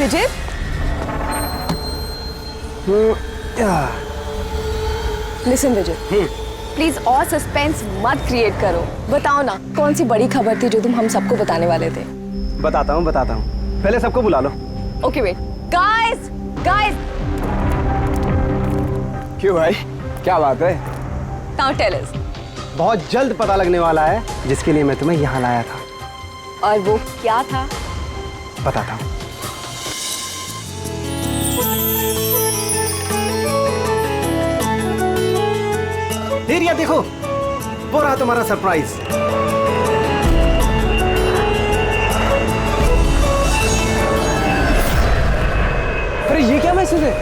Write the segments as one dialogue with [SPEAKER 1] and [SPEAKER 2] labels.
[SPEAKER 1] Vijay, listen Vijay, please और suspense मत create करो। बताओ ना, कौन सी बड़ी खबर थी जो तुम हम सबको बताने वाले थे?
[SPEAKER 2] बताता हूँ। पहले सबको बुला लो।
[SPEAKER 1] Okay wait, guys guys.
[SPEAKER 2] क्यों भाई, क्या बात है?
[SPEAKER 1] Now tell us.
[SPEAKER 2] बहुत जल्द पता लगने वाला है जिसके लिए मैं तुम्हें यहाँ लाया था।
[SPEAKER 1] और वो क्या था?
[SPEAKER 2] बताता हूँ। रिया देखो, वो रहा तुम्हारा सरप्राइज। अरे ये क्या मैसेज है?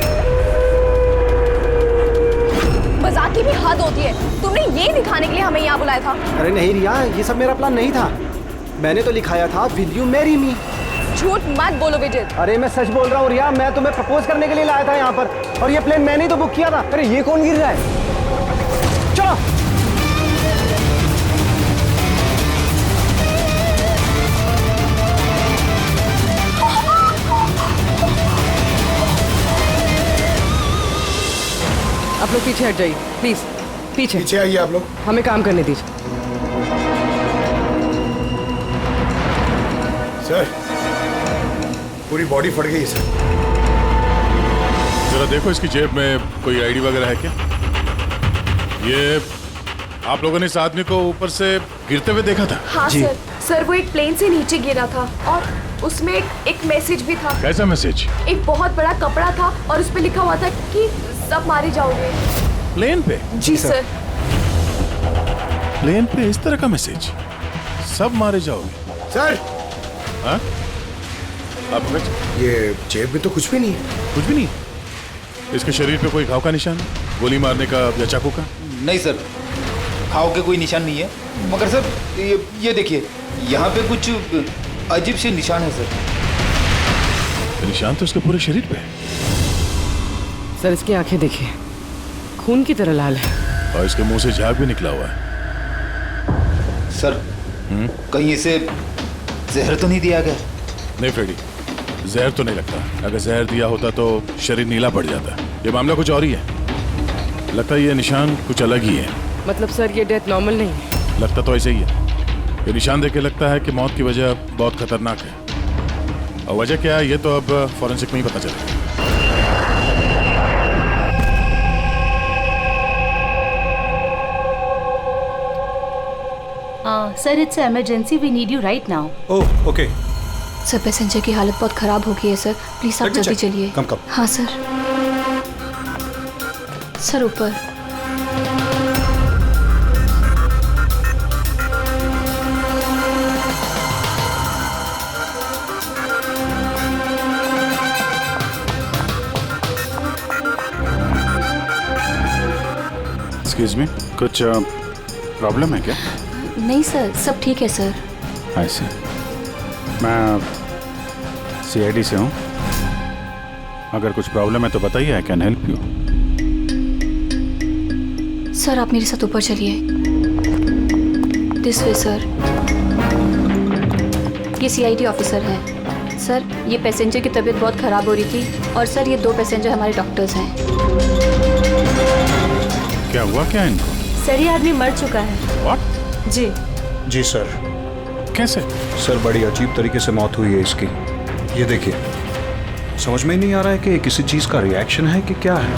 [SPEAKER 1] मजाक की भी हद होती है। तुमने ये दिखाने के लिए हमें यहाँ बुलाया था?
[SPEAKER 2] अरे नहीं रिया, ये सब मेरा प्लान नहीं था। मैंने तो लिखाया था विल यू मैरी मी।
[SPEAKER 1] झूठ मत बोलो विजय।
[SPEAKER 2] अरे मैं सच बोल रहा हूँ रिया, मैं तुम्हें प्रपोज करने के लिए लाया था यहाँ पर, और ये प्लेन मैंने ही तो बुक किया था। अरे ये कौन गिर रहा है? चलो।
[SPEAKER 3] आप लोग पीछे हट जाइए प्लीज, पीछे
[SPEAKER 4] आइए आप लोग।
[SPEAKER 3] हमें काम करने दीजिए।
[SPEAKER 4] सर, पूरी बॉडी फट गई सर।
[SPEAKER 5] जरा देखो इसकी जेब में कोई आईडी वगैरह है क्या? ये आप लोगों ने इस आदमी को ऊपर से गिरते हुए देखा था?
[SPEAKER 1] हाँ सर, वो एक प्लेन से नीचे गिरा था और उसमें एक मैसेज भी था।
[SPEAKER 5] कैसा मैसेज?
[SPEAKER 1] एक बहुत बड़ा कपड़ा था और उस पे लिखा हुआ था कि सब मारे जाओगे।
[SPEAKER 5] प्लेन पे?
[SPEAKER 1] जी सर।
[SPEAKER 5] प्लेन पे इस तरह का मैसेज? सब मारे जाओगे?
[SPEAKER 4] सर,
[SPEAKER 5] हाँ? आप
[SPEAKER 4] ये जेब में तो कुछ भी नहीं है।
[SPEAKER 5] कुछ भी नहीं? इसके शरीर पे कोई घाव का निशान, गोली मारने का या चाकू का?
[SPEAKER 6] नहीं सर, घाव के कोई निशान नहीं है, मगर सर ये देखिए, यहाँ पे कुछ अजीब से निशान है सर।
[SPEAKER 5] निशान तो इसके पूरे शरीर पे है।
[SPEAKER 3] सर इसकी आंखें देखिए, खून की तरह लाल है।
[SPEAKER 5] और इसके मुंह से झाग भी निकला हुआ है।
[SPEAKER 6] सर, कहीं इसे जहर तो नहीं दिया गया?
[SPEAKER 5] नहीं फ्रेडी, जहर तो नहीं लगता। अगर जहर दिया होता तो शरीर नीला पड़ जाता। ये मामला कुछ और ही है। लगता है ये निशान कुछ अलग ही है।
[SPEAKER 3] मतलब सर ये डेथ नॉर्मल नहीं है?
[SPEAKER 5] लगता तो ऐसे ही है। ये निशान देख के लगता है कि मौत की वजह बहुत खतरनाक है। और वजह क्या है ये तो अब फॉरेंसिक में ही पता चलेगा।
[SPEAKER 7] Sir it's emergency, we need you right now.
[SPEAKER 4] Oh okay.
[SPEAKER 8] Sir passenger की हालत बहुत खराब हो गई है सर, प्लीज आप जल्दी चलिए।
[SPEAKER 4] कम।
[SPEAKER 8] हाँ सर। सर ऊपर।
[SPEAKER 5] एक्सक्यूज मी, कुछ प्रॉब्लम है क्या?
[SPEAKER 8] नहीं सर, सब ठीक है सर।
[SPEAKER 5] ऐसे मैं सीआईडी से हूँ। अगर कुछ प्रॉब्लम है तो बताइए, I can help you.
[SPEAKER 8] Sir आप मेरे साथ ऊपर चलिए। This way sir. ये सीआईडी ऑफिसर है। सर ये पैसेंजर की तबीयत बहुत ख़राब हो रही थी और सर ये 2 पैसेंजर हमारे डॉक्टर्स हैं।
[SPEAKER 5] क्या हुआ क्या इनको?
[SPEAKER 7] सर ये आदमी मर चुका है।
[SPEAKER 5] व्हाट?
[SPEAKER 4] जी सर।
[SPEAKER 5] कैसे?
[SPEAKER 4] सर बड़ी अजीब तरीके से मौत हुई है इसकी। ये देखिए, समझ में ही नहीं आ रहा है कि किसी चीज का रिएक्शन है कि क्या है।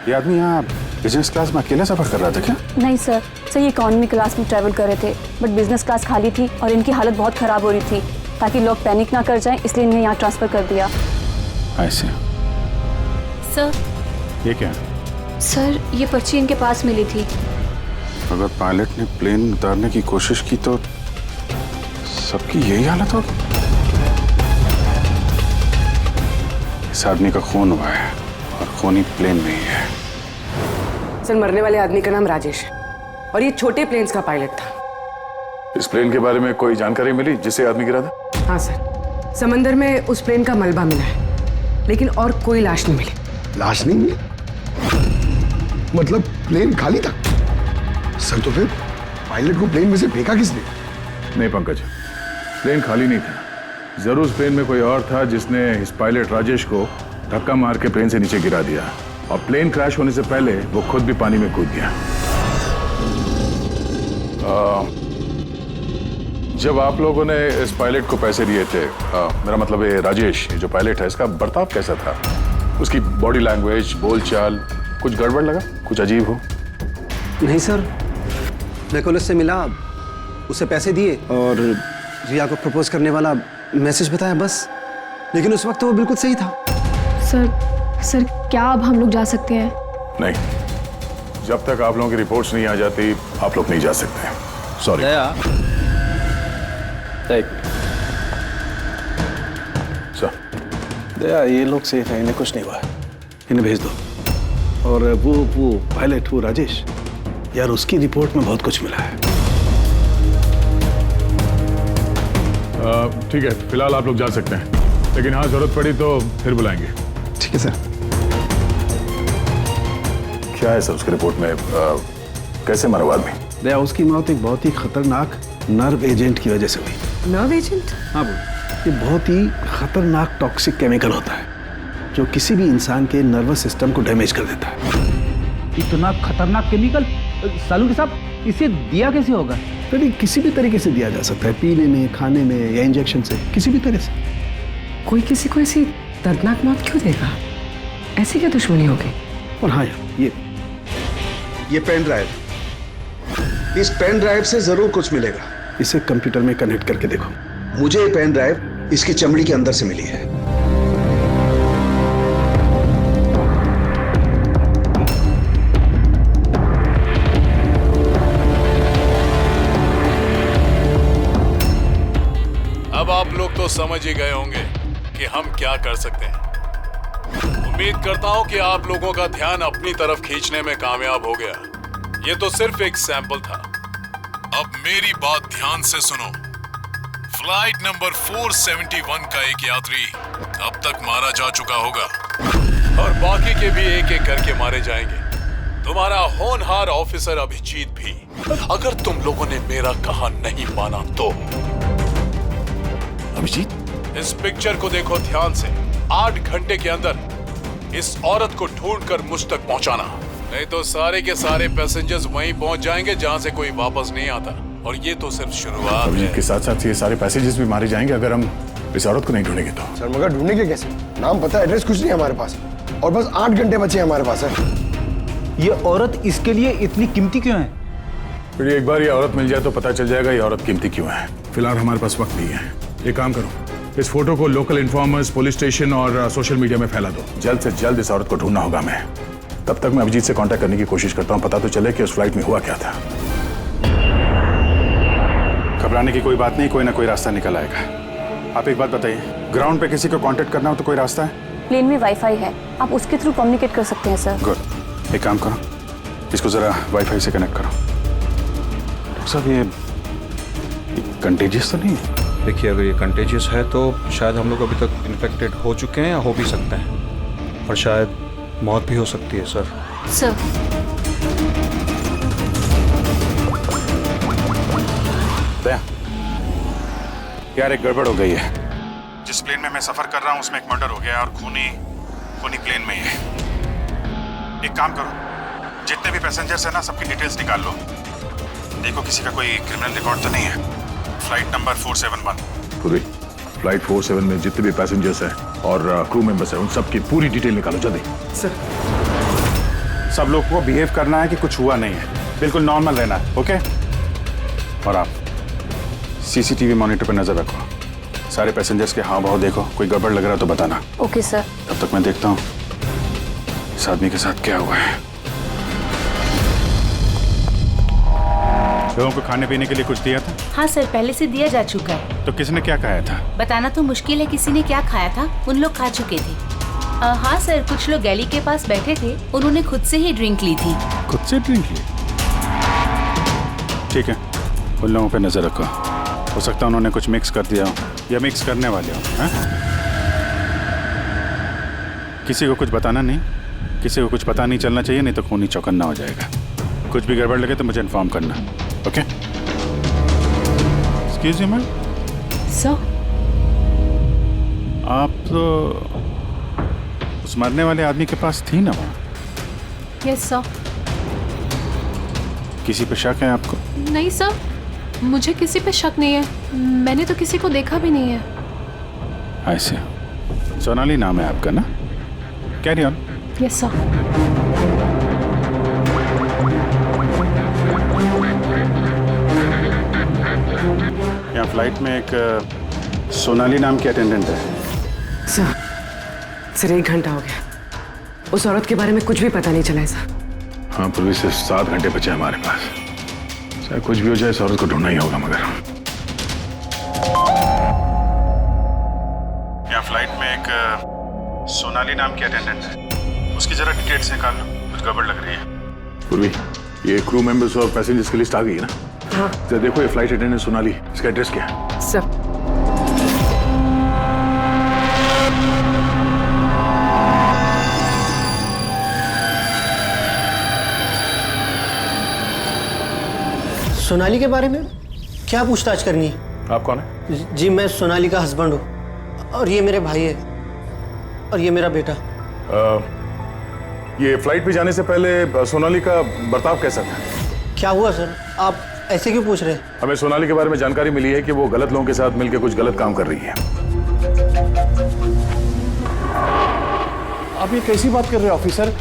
[SPEAKER 5] ये आदमी यहाँ बिजनेस क्लास में अकेला सफर कर रहा था क्या?
[SPEAKER 8] नहीं सर, सर ये इकॉनमी क्लास में ट्रैवल कर रहे थे, बट बिजनेस क्लास खाली थी और इनकी हालत बहुत ख़राब हो रही थी। ताकि लोग पैनिक ना कर जाएं, इसलिए इन्हें यहाँ ट्रांसफ़र कर दिया।
[SPEAKER 5] ऐसे?
[SPEAKER 7] सर
[SPEAKER 5] ये क्या?
[SPEAKER 8] सर ये पर्ची इनके पास मिली थी।
[SPEAKER 5] अगर पायलट ने प्लेन उतारने की कोशिश की तो सबकी यही हालत होगी। इस आदमी का खून हुआ है और खून ही प्लेन में ही है।
[SPEAKER 3] सर मरने वाले आदमी का नाम राजेश है और ये छोटे प्लेन्स का पायलट था।
[SPEAKER 5] इस प्लेन के बारे में कोई जानकारी मिली जिससे आदमी गिरा था?
[SPEAKER 3] हाँ सर, समंदर में उस प्लेन का मलबा मिला है, लेकिन और कोई लाश नहीं मिली।
[SPEAKER 4] लाश नहीं मिली? मतलब प्लेन खाली था? सर तो फिर पायलट को प्लेन में से फेंका किसने?
[SPEAKER 5] नहीं पंकज, प्लेन खाली नहीं था। जरूर उस प्लेन में कोई और था जिसने इस पायलट राजेश को धक्का मार के प्लेन से नीचे गिरा दिया और प्लेन क्रैश होने से पहले वो खुद भी पानी में कूद गया। जब आप लोगों ने इस पायलट को पैसे दिए थे, मेरा मतलब है राजेश जो पायलट है, इसका बर्ताव कैसा था? उसकी बॉडी लैंग्वेज, बोलचाल, कुछ गड़बड़ लगा? कुछ अजीब हो?
[SPEAKER 2] नहीं सर, मैं कल उससे मिला, उसे पैसे दिए और रिया को प्रपोज करने वाला मैसेज बताया बस। लेकिन उस वक्त तो वो बिल्कुल सही था।
[SPEAKER 1] सर क्या अब हम लोग जा सकते हैं?
[SPEAKER 5] नहीं, जब तक आप लोगों की रिपोर्ट्स नहीं आ जाती आप लोग नहीं जा सकते। सॉरी। सर,
[SPEAKER 9] दया, ये लोग सेफ हैं, इन्हें कुछ नहीं हुआ, इन्हें भेज दो। और वो पायलट, वो राजेश, यार उसकी रिपोर्ट में बहुत कुछ मिला है।
[SPEAKER 5] ठीक है, फिलहाल आप लोग जा सकते हैं, लेकिन हाँ जरूरत पड़ी तो फिर बुलाएंगे।
[SPEAKER 2] ठीक है सर।
[SPEAKER 5] क्या है सर उसकी रिपोर्ट में? कैसे मरा आदमी?
[SPEAKER 9] दया, उसकी मौत एक बहुत ही खतरनाक नर्व एजेंट की वजह से हुई।
[SPEAKER 3] Nerve agent?
[SPEAKER 9] हाँ ये बहुत ही खतरनाक टॉक्सिक केमिकल होता है जो किसी भी इंसान के नर्वस सिस्टम को डैमेज कर देता है।
[SPEAKER 2] इतना खतरनाक केमिकल सालू के साहब, इसे दिया कैसे होगा?
[SPEAKER 9] तो किसी भी तरीके से दिया जा सकता है, पीने में, खाने में या इंजेक्शन से, किसी भी तरह से।
[SPEAKER 3] कोई किसी को ऐसी दर्दनाक मौत क्यों देगा? ऐसी क्या दुश्मनी होगी?
[SPEAKER 9] और हाँ यार,
[SPEAKER 10] ये पेन ड्राइव, इस पेन ड्राइव से जरूर कुछ मिलेगा।
[SPEAKER 9] इसे कंप्यूटर में कनेक्ट करके देखो।
[SPEAKER 10] मुझे ये पेन ड्राइव इसकी चमड़ी के अंदर से मिली है।
[SPEAKER 5] अब आप लोग तो समझ ही गए होंगे कि हम क्या कर सकते हैं। उम्मीद करता हूं कि आप लोगों का ध्यान अपनी तरफ खींचने में कामयाब हो गया। ये तो सिर्फ एक सैंपल था। अब मेरी बात ध्यान से सुनो। फ्लाइट नंबर 471 का एक यात्री अब तक मारा जा चुका होगा और बाकी के भी एक एक करके मारे जाएंगे। तुम्हारा होनहार ऑफिसर अभिजीत भी। अगर तुम लोगों ने मेरा कहा नहीं माना तो अभिजीत, इस पिक्चर को देखो ध्यान से। 8 घंटे के अंदर इस औरत को ढूंढकर मुझ तक पहुंचाना, नहीं तो सारे के सारे पैसेंजर्स वहीं पहुंच जाएंगे जहां से कोई वापस नहीं आता। और ये तो सिर्फ शुरुआत है। के साथ साथ ये सारे पैसेंजर्स भी मारे जाएंगे अगर हम इस औरत को नहीं ढूंढेंगे तो।
[SPEAKER 10] सर मगर ढूंढेंगे कैसे? नाम पता, एड्रेस कुछ नहीं है हमारे पास, और बस 8 घंटे बचे हमारे पास है।
[SPEAKER 2] ये औरत इसके लिए इतनी कीमती क्यों है?
[SPEAKER 5] फिर एक बार ये औरत मिल जाए तो पता चल जाएगा ये औरत कीमती क्यों है। फिलहाल हमारे पास वक्त नहीं है। एक काम करो, इस फोटो को लोकल इन्फॉर्मर्स, पुलिस स्टेशन और सोशल मीडिया में फैला दो। जल्द से जल्द इस औरत को ढूंढना होगा हमें। तब तक मैं अभिजीत से कांटेक्ट करने की कोशिश करता हूं, पता तो चले कि उस फ्लाइट में हुआ क्या था। घबराने की कोई बात नहीं, कोई ना कोई रास्ता निकल आएगा। आप एक बात बताइए, ग्राउंड पे किसी को कांटेक्ट करना हो तो कोई रास्ता है?
[SPEAKER 8] प्लेन में वाईफाई है, आप उसके थ्रू कम्युनिकेट कर सकते हैं सर।
[SPEAKER 5] गुड, एक काम करो, इसको जरा वाईफाई से कनेक्ट करो। डॉक्टर साहब, ये कंटेजियस तो नहीं है?
[SPEAKER 4] देखिए, अगर ये कंटेजियस है तो शायद हम लोग अभी तक इन्फेक्टेड हो चुके हैं या हो भी सकते हैं, और शायद मौत भी हो सकती है सर।
[SPEAKER 7] सर,
[SPEAKER 5] यार एक गड़बड़ हो गई है। जिस प्लेन में मैं सफर कर रहा हूँ उसमें एक मर्डर हो गया और खूनी प्लेन में ही है। एक काम करो, जितने भी पैसेंजर्स हैं ना, सबकी डिटेल्स निकाल लो। देखो किसी का कोई क्रिमिनल रिकॉर्ड तो नहीं है। फ्लाइट नंबर 471, पूरी फ्लाइट 47 में जितने भी पैसेंजर्स हैं और क्रू मेंबर्स हैं, उन सब की पूरी डिटेल निकालो जल्दी।
[SPEAKER 9] सर,
[SPEAKER 5] सब लोग को बिहेव करना है कि कुछ हुआ नहीं है, बिल्कुल नॉर्मल रहना है, ओके? और आप सीसीटीवी मॉनिटर पर नजर रखो, सारे पैसेंजर्स के हाव भाव देखो, कोई गड़बड़ लग रहा है तो बताना।
[SPEAKER 8] Okay sir.
[SPEAKER 5] तब तक मैं देखता हूँ इस आदमी के साथ क्या हुआ है। लोगों को खाने पीने के लिए कुछ दिया था?
[SPEAKER 7] हाँ सर, पहले से दिया जा चुका है।
[SPEAKER 5] तो किसने क्या खाया था?
[SPEAKER 7] बताना तो मुश्किल है किसी ने क्या खाया था, उन लोग खा चुके थे। हाँ सर, कुछ लोग गैली के पास बैठे थे, उन्होंने खुद से ही ड्रिंक ली थी।
[SPEAKER 5] खुद से ड्रिंक ली? ठीक है, उन लोगों पे नजर रखो, हो सकता है उन्होंने कुछ मिक्स कर दिया हो या मिक्स करने वाले हो। किसी को कुछ बताना नहीं, किसी को कुछ पता नहीं चलना चाहिए, नहीं तो खूनी चौकन्ना हो जाएगा। कुछ भी गड़बड़ लगे तो मुझे इन्फॉर्म करना, okay? Excuse me ma'am.
[SPEAKER 3] Sir,
[SPEAKER 11] आप तो उस मरने वाले आदमी के पास थी ना वहाँ?
[SPEAKER 12] Yes sir.
[SPEAKER 11] किसी पे शक है आपको?
[SPEAKER 12] नहीं सर, मुझे किसी पे शक नहीं है। मैंने तो किसी को देखा भी नहीं है।
[SPEAKER 11] ऐसे सोनाली नाम है आपका ना? Carry on.
[SPEAKER 12] Yes sir.
[SPEAKER 11] यहाँ फ्लाइट में एक सोनाली नाम की अटेंडेंट है।
[SPEAKER 3] सर 1 घंटा हो गया, उस औरत के बारे में कुछ भी पता नहीं चला है सर।
[SPEAKER 11] हाँ, पूर्वी से 7 घंटे बचे हमारे पास। चाहे कुछ भी हो जाए, इस औरत को ढूंढना ही होगा। मगर यहाँ फ्लाइट में एक सोनाली नाम की अटेंडेंट है, उसकी जरा डिटेल्स निकाल लो, कुछ गड़बड़ लग रही है। पूर्वी, ये क्रू मेंबर्स और पैसेंजर्स की लिस्ट आ गई है ना?
[SPEAKER 3] हाँ।
[SPEAKER 11] तो देखो, ये फ्लाइट अटेंडेंट सोनाली, इसका एड्रेस क्या है?
[SPEAKER 3] सर
[SPEAKER 13] सोनाली के बारे में क्या पूछताछ करनी है?
[SPEAKER 11] आप कौन है?
[SPEAKER 13] जी, मैं सोनाली का हस्बैंड हूँ और ये मेरे भाई है और ये मेरा बेटा।
[SPEAKER 11] ये फ्लाइट पे जाने से पहले सोनाली का बर्ताव कैसा था?
[SPEAKER 13] क्या हुआ सर, आप ऐसे क्यों पूछ रहे हैं?
[SPEAKER 11] हमें सोनाली के बारे में जानकारी मिली है कि वो गलत लोगों के साथ मिलकर कुछ गलत काम कर रही है।
[SPEAKER 9] आप ये कैसी बात कर रहे हैं ऑफिसर?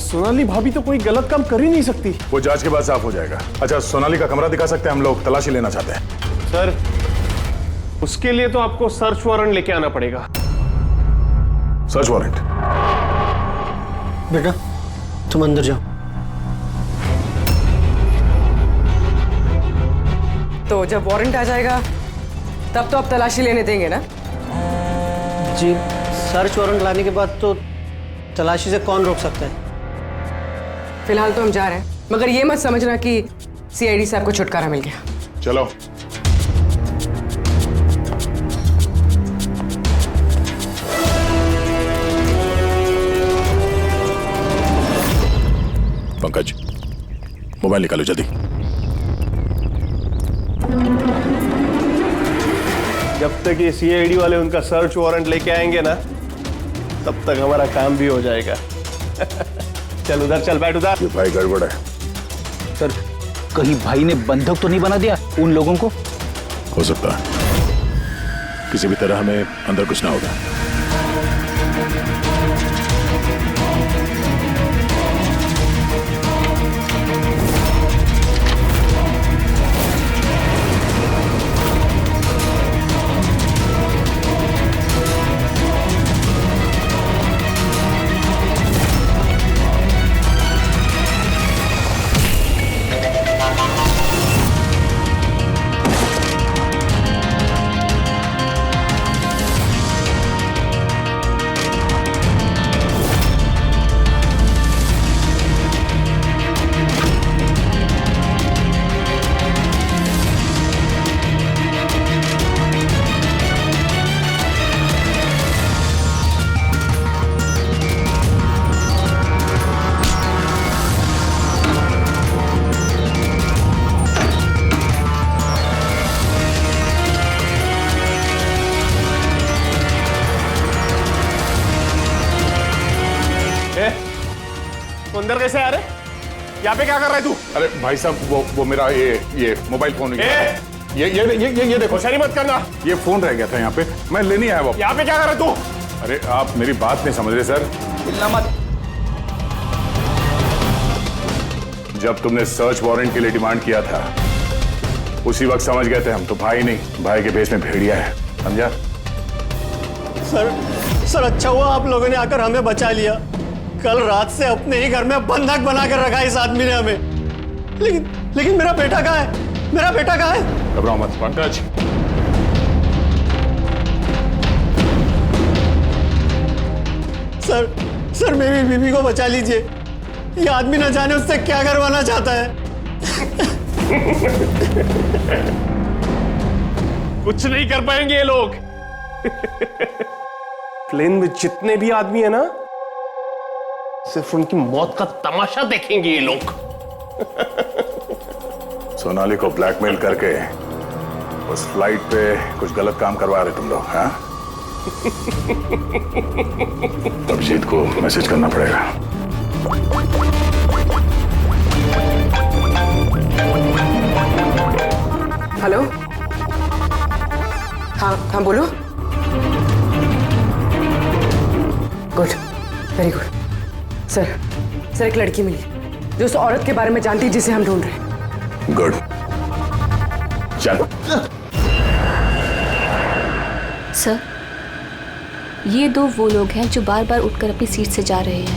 [SPEAKER 9] सोनाली भाभी तो कोई गलत काम कर ही नहीं सकती।
[SPEAKER 11] वो जांच के बाद साफ हो जाएगा। अच्छा, सोनाली का कमरा दिखा सकते हैं? हम लोग तलाशी लेना चाहते हैं।
[SPEAKER 9] सर, उसके लिए तो आपको सर्च वारंट लेके आना पड़ेगा।
[SPEAKER 11] Search warrant?
[SPEAKER 13] बेटा तुम अंदर जाओ।
[SPEAKER 3] तो जब वारंट आ जाएगा तब तो आप तलाशी लेने देंगे ना?
[SPEAKER 13] जी, सर्च वारंट लाने के बाद तो तलाशी से कौन रोक सकता है?
[SPEAKER 3] फिलहाल तो हम जा रहे हैं, मगर ये मत समझना कि सीआईडी साहब को छुटकारा मिल गया।
[SPEAKER 11] चलो। पंकज, मोबाइल निकालो जल्दी।
[SPEAKER 9] जब तक ये सीआईडी वाले उनका सर्च वारंट लेके आएंगे ना, तब तक हमारा काम भी हो जाएगा। चल उधर, चल बैठ उधर।
[SPEAKER 11] ये भाई गड़बड़ है।
[SPEAKER 6] सर, कहीं भाई ने बंधक तो नहीं बना दिया उन लोगों को?
[SPEAKER 11] हो सकता है, किसी भी तरह हमें अंदर कुछ ना होगा।
[SPEAKER 9] अंदर कैसे आ रहे? यहाँ पे क्या कर रहा है तू?
[SPEAKER 11] अरे भाई साहब, वो मेरा ये मोबाइल फोन ये देखो।
[SPEAKER 9] होशियारी मत करना।
[SPEAKER 11] ये फोन रह गया था यहाँ पे, मैं लेने आया।
[SPEAKER 9] यहाँ पे क्या कर रहा है तू?
[SPEAKER 11] अरे आप मेरी बात नहीं समझ रहे सर।
[SPEAKER 6] हिलना मत।
[SPEAKER 11] जब तुमने सर्च वारंट के लिए डिमांड किया था, उसी वक्त समझ गए थे हम तो भाई नहीं, भाई के भेष में भेड़िया है, समझा?
[SPEAKER 13] सर अच्छा हुआ आप लोगों ने आकर हमें बचा लिया। कल रात से अपने ही घर में बंधक बना कर रखा इस आदमी ने हमें। लेकिन मेरा बेटा कहाँ है? मेरा बेटा कहाँ है?
[SPEAKER 11] घबराओ मत पंकज।
[SPEAKER 13] सर मेरी बीवी को बचा लीजिए। ये आदमी न जाने उससे क्या करवाना चाहता है।
[SPEAKER 9] कुछ नहीं कर पाएंगे ये लोग। प्लेन में जितने भी आदमी है ना, सिर्फ उनकी मौत का तमाशा देखेंगे ये लोग।
[SPEAKER 11] सोनाली को ब्लैकमेल करके उस फ्लाइट पे कुछ गलत काम करवा रहे तुम लोग, हाँ? अभिजीत को मैसेज करना पड़ेगा।
[SPEAKER 3] हेलो। हाँ हाँ बोलो। Good, very good. सर एक लड़की मिली जो उस औरत के बारे में जानती है जिसे हम ढूंढ रहे हैं।
[SPEAKER 11] गुड, चल।
[SPEAKER 8] सर, ये दो वो लोग हैं जो बार बार उठकर अपनी सीट से जा रहे हैं।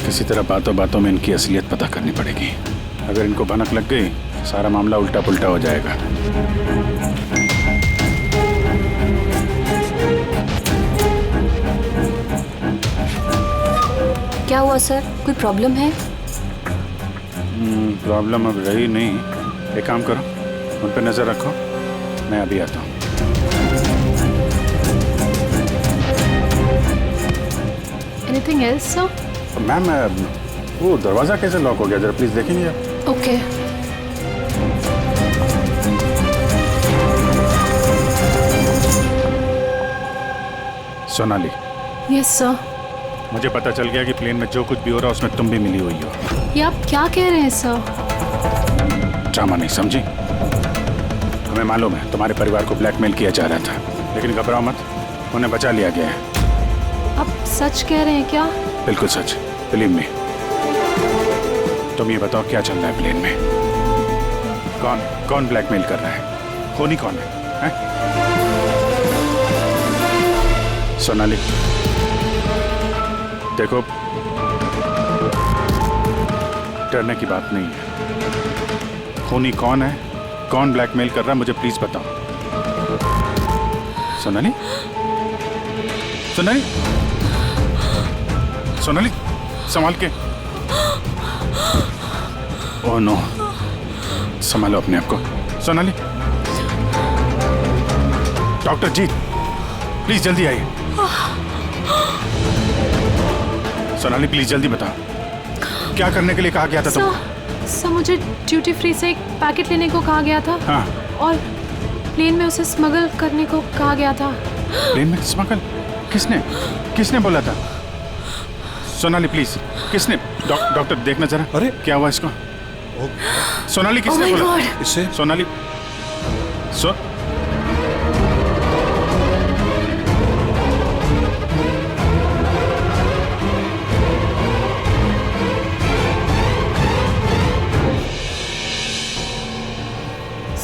[SPEAKER 11] किसी तरह बातों बातों में इनकी असलियत पता करनी पड़ेगी। अगर इनको भनक लग गई सारा मामला उल्टा पुल्टा हो जाएगा।
[SPEAKER 8] क्या हुआ सर, कोई प्रॉब्लम है?
[SPEAKER 11] प्रॉब्लम अब रही नहीं। एक काम करो, उन पर नजर रखो, मैं अभी आता हूँ।
[SPEAKER 12] Anything else sir?
[SPEAKER 11] मैम, वो दरवाजा कैसे लॉक हो गया, जरा प्लीज देखेंगे आप?
[SPEAKER 12] ओके।
[SPEAKER 11] सोनाली।
[SPEAKER 12] Yes sir.
[SPEAKER 11] मुझे पता चल गया कि प्लेन में जो कुछ भी हो रहा है उसमें तुम भी मिली हुई हो।
[SPEAKER 12] ये आप क्या कह रहे हैं सर?
[SPEAKER 11] ड्रामा नहीं समझी? हमें मालूम है तुम्हारे परिवार को ब्लैकमेल किया जा रहा था, लेकिन घबराओ मत, उन्हें बचा लिया गया है।
[SPEAKER 12] आप सच कह रहे हैं क्या?
[SPEAKER 11] बिल्कुल सच, बिलीव मी। तुम ये बताओ क्या चल रहा है प्लेन में? कौन ब्लैकमेल कर रहा है? खूनी कौन है? सोनाली देखो, डरने की बात नहीं है। खूनी कौन है, कौन ब्लैकमेल कर रहा है, मुझे प्लीज बताओ। सोनाली, सोनाली, सोनाली, संभाल के। ओह नो, संभालो अपने आप को। सोनाली, डॉक्टर जी प्लीज जल्दी आइए। सोनाली प्लीज जल्दी बताओ, क्या करने के लिए कहा गया था तुम?
[SPEAKER 12] सर मुझे ड्यूटी फ्री से एक पैकेट लेने को कहा गया था।
[SPEAKER 11] हाँ।
[SPEAKER 12] और प्लेन में उसे स्मगल करने को कहा गया था।
[SPEAKER 11] प्लेन में स्मगल? किसने बोला था? सोनाली प्लीज, किसने? डॉक्टर देखना जरा।
[SPEAKER 4] अरे
[SPEAKER 11] क्या हुआ इसको? सोनाली किसने बोला? इससे Sonali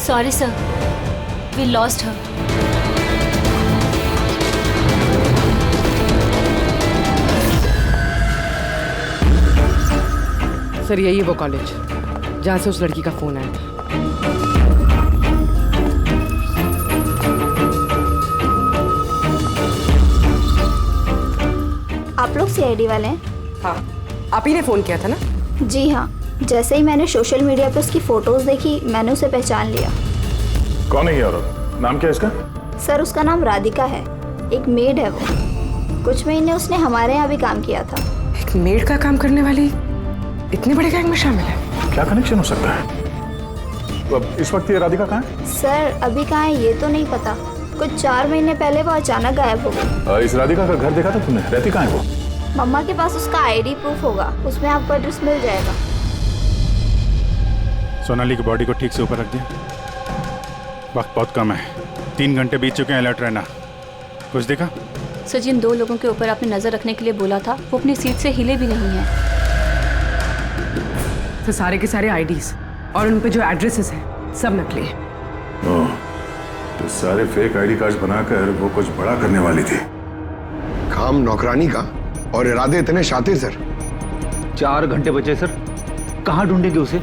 [SPEAKER 8] Sorry sir, we lost her.
[SPEAKER 3] Sir यही है वो कॉलेज जहाँ से उस लड़की का फोन आया था।
[SPEAKER 14] आप लोग सीआईडी वाले हैं?
[SPEAKER 3] हाँ, आप ही ने फोन किया था ना?
[SPEAKER 14] जी हाँ, जैसे ही मैंने सोशल मीडिया पे उसकी फोटोज देखी मैंने उसे पहचान लिया।
[SPEAKER 11] कौन है ये औरत? नाम क्या है इसका?
[SPEAKER 14] सर उसका नाम राधिका है, एक मेड है वो। कुछ महीने उसने हमारे यहाँ भी काम किया था।
[SPEAKER 3] एक मेड का काम करने वाली इतने बड़े गैंग में शामिल है?
[SPEAKER 11] क्या कनेक्शन हो सकता है? अब इस वक्त ये राधिका कहाँ है?
[SPEAKER 14] सर अभी कहाँ है ये तो नहीं पता, कुछ 4 महीने पहले वो अचानक गायब हो गई।
[SPEAKER 11] इस राधिका का घर देखा था तुमने? रहती कहाँ है वो?
[SPEAKER 14] मम्मा के पास उसका आईडी प्रूफ होगा, उसमें आपको एड्रेस मिल जाएगा।
[SPEAKER 11] सोनाली की बॉडी को ठीक से ऊपर रख दिया। वक्त बहुत कम है, 3 घंटे बीत चुके हैं, अलर्ट रहना। कुछ देखा?
[SPEAKER 8] सर जिन 2 लोगों के ऊपर आपने नजर रखने के लिए बोला था वो अपनी सीट से हिले भी नहीं है।
[SPEAKER 3] तो सारे के सारे आईडीज और उन पे जो एड्रेसेस हैं सब नकली हैं।
[SPEAKER 11] ओह, तो सारे फेक आईडी कार्ड्स बनाकर वो कुछ बड़ा करने वाली थी।
[SPEAKER 10] काम नौकरानी का और इरादे इतने शातिर सर।
[SPEAKER 6] 4 घंटे बचे सर, कहाँ ढूंढेंगे उसे?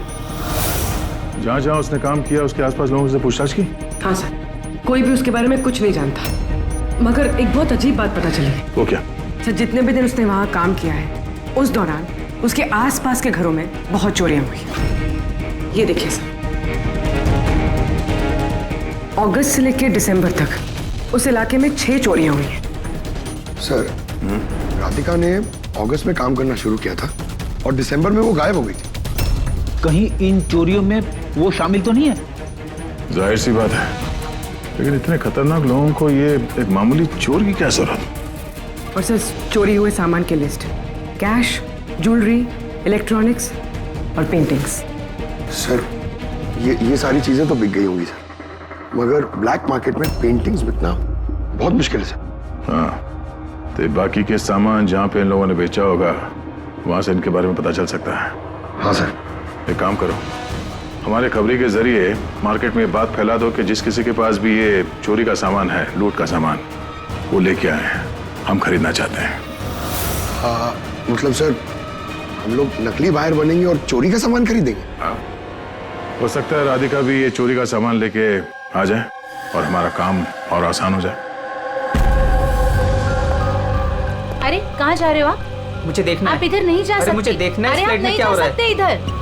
[SPEAKER 11] जहाँ जहाँ उसने काम किया उसके आसपास लोगों से पूछताछ की?
[SPEAKER 3] हाँ सर, कोई भी उसके बारे में कुछ नहीं जानता, मगर एक बहुत अजीब बात पता चली है।
[SPEAKER 11] वो क्या?
[SPEAKER 3] सर जितने भी दिन उसने वहाँ काम किया है उस दौरान उसके आसपास के घरों में बहुत चोरियां हुई। ये देखिए सर, अगस्त से लेकर दिसंबर तक उस इलाके में 6 चोरियां हुई हैं।
[SPEAKER 10] सर राधिका ने अगस्त में काम करना शुरू किया था और दिसंबर में वो गायब हो गई थी।
[SPEAKER 6] कहीं इन चोरियों में वो शामिल तो नहीं है?
[SPEAKER 11] जाहिर सी बात है, लेकिन इतने खतरनाक लोगों को ये एक मामूली चोर की क्या जरूरत?
[SPEAKER 3] और सर चोरी हुए सामान की लिस्ट, कैश, ज्वेलरी, इलेक्ट्रॉनिक्स और पेंटिंग्स।
[SPEAKER 10] सर ये सारी चीजें तो बिक गई होंगी सर, मगर ब्लैक मार्केट में पेंटिंग्स बिकना बहुत मुश्किल है सर।
[SPEAKER 11] हाँ, तो बाकी के सामान जहाँ पे इन लोगों ने बेचा होगा वहां से इनके बारे में पता चल सकता है।
[SPEAKER 10] हाँ सर।
[SPEAKER 11] एक काम करो, हमारे खबरी के जरिए मार्केट में ये बात फैला दो कि जिस किसी के पास भी ये चोरी का सामान है, लूट का सामान, वो लेके आए हैं, हम खरीदना चाहते हैं।
[SPEAKER 10] मतलब सर हम लोग नकली बाहर बनेंगे और चोरी का सामान खरीदेंगे?
[SPEAKER 11] हाँ, हो सकता है राधिका भी ये चोरी का सामान लेके आ जाए और हमारा काम और आसान हो जाए।
[SPEAKER 7] अरे कहाँ जा रहे हो आप?
[SPEAKER 15] मुझे देखना
[SPEAKER 7] आप इधर नहीं जा सकते।
[SPEAKER 15] मुझे देखना है
[SPEAKER 7] अरे आप नहीं जा सकते इधर।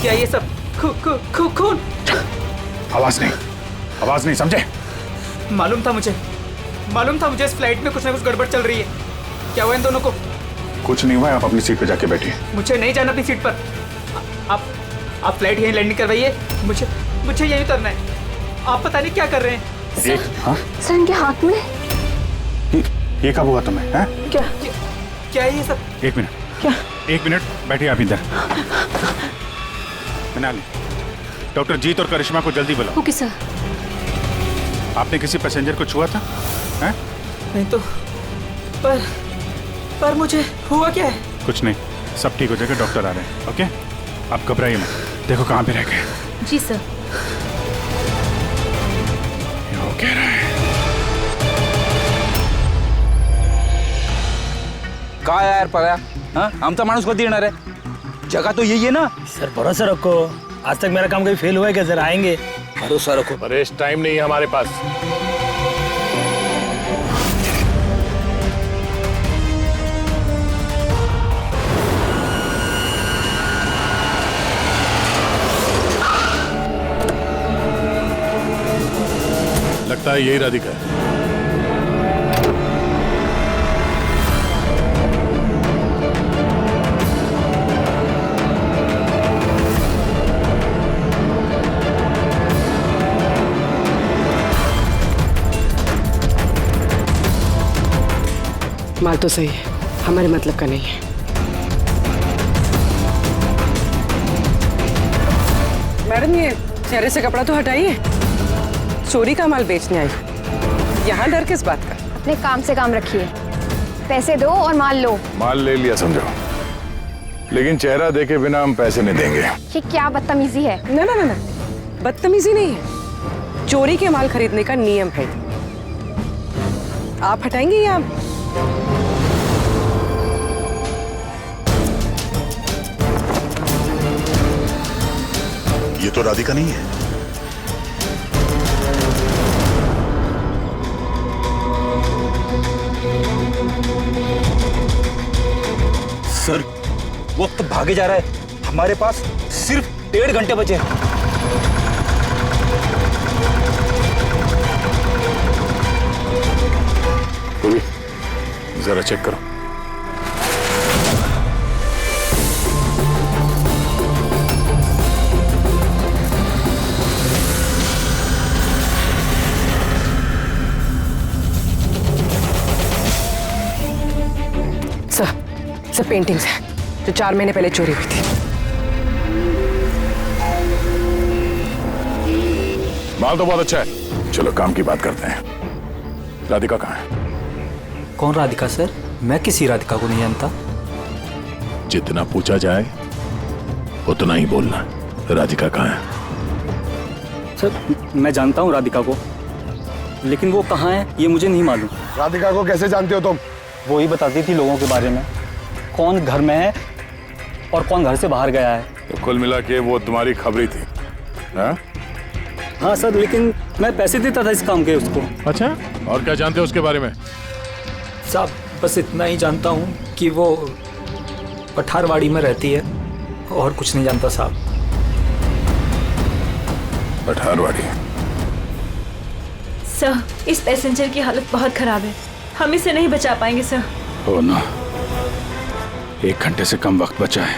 [SPEAKER 15] क्या ये सब खून?
[SPEAKER 11] आवाज नहीं, समझे?
[SPEAKER 15] मालूम था मुझे इस फ्लाइट में कुछ ना कुछ गड़बड़ चल रही है। क्या हुआ इन दोनों को?
[SPEAKER 11] कुछ नहीं हुआ, आप अपनी सीट पे जाके बैठिए।
[SPEAKER 15] मुझे नहीं जाना अपनी सीट पर। आप फ्लाइट यहीं लैंडिंग करवाइए, मुझे यहीं उतरना है। आप पता नहीं क्या कर रहे हैं।
[SPEAKER 11] हाँ?
[SPEAKER 8] सर इनके हाथ में
[SPEAKER 11] ये कब हुआ तुम्हें? हैं?
[SPEAKER 15] क्या है ये सब?
[SPEAKER 11] एक मिनट बैठिए आप इधर। मनाली, डॉक्टर जीत और करिश्मा को जल्दी बुलाओ।
[SPEAKER 8] Okay sir.
[SPEAKER 11] आपने किसी पैसेंजर को छुआ था? हैं?
[SPEAKER 15] नहीं तो पर मुझे हुआ क्या है?
[SPEAKER 11] कुछ नहीं, सब ठीक हो जाएगा, डॉक्टर आ रहे हैं। ओके, आप घबराइए मत। देखो कहाँ पे रह गए।
[SPEAKER 7] जी सर।
[SPEAKER 11] ये हो कह रहा है।
[SPEAKER 16] काय यार पळ्या, हाँ? आमचा माणूस कधी येणार आहे? जगह तो यही है ना।
[SPEAKER 17] सर भरोसा रखो, आज तक मेरा काम कभी फेल हुआ है क्या? सर आएंगे,
[SPEAKER 16] भरोसा रखो।
[SPEAKER 11] परेश, टाइम नहीं है हमारे पास।
[SPEAKER 5] लगता है यही राधिका है।
[SPEAKER 3] माल तो सही है, हमारे मतलब का नहीं है। मैडम ये चेहरे से कपड़ा तो हटाइए, चोरी का माल बेचने आई, यहाँ डर किस बात का?
[SPEAKER 1] अपने काम से काम रखिए, पैसे दो और माल लो।
[SPEAKER 11] माल ले लिया समझो, लेकिन चेहरा देखे बिना हम पैसे नहीं देंगे।
[SPEAKER 1] ये क्या बदतमीजी है?
[SPEAKER 3] ना, बदतमीजी नहीं है, चोरी के माल खरीदने का नियम है। आप हटाएंगे या?
[SPEAKER 11] ये तो राधिका नहीं है।
[SPEAKER 16] सर वक्त भागे जा रहा है, हमारे पास सिर्फ 1.5 घंटे बचे हैं।
[SPEAKER 11] जरा चेक करो।
[SPEAKER 3] सब पेंटिंग्स हैं जो 4 महीने पहले चोरी हुई थी।
[SPEAKER 11] माल तो बहुत अच्छा है, चलो काम की बात करते हैं। राधिका कहाँ है?
[SPEAKER 17] कौन राधिका सर? मैं किसी राधिका को नहीं जानता।
[SPEAKER 11] जितना पूछा जाए उतना ही बोलना। राधिका कहाँ है?
[SPEAKER 17] सर मैं जानता हूँ राधिका को, लेकिन वो कहाँ है ये मुझे नहीं मालूम।
[SPEAKER 10] राधिका को कैसे जानते हो तुम?
[SPEAKER 17] वो ही बताती थी लोगों के बारे में, कौन घर में है और कौन घर से बाहर गया है।
[SPEAKER 11] तो कुल मिला के वो तुम्हारी खबरी थी? हाँ?
[SPEAKER 17] हाँ सर, लेकिन मैं पैसे देता था इस काम के उसको।
[SPEAKER 11] अच्छा, और क्या जानते हो उसके बारे में?
[SPEAKER 17] साहब बस इतना ही जानता हूँ कि वो पठारवाड़ी में रहती है, और कुछ नहीं जानता साहब।
[SPEAKER 11] पठारवाड़ी?
[SPEAKER 18] सर इस पैसेंजर की हालत बहुत खराब है, हम इसे नहीं बचा पाएंगे सर।
[SPEAKER 11] ओ ना, 1 घंटे से कम वक्त बचा है,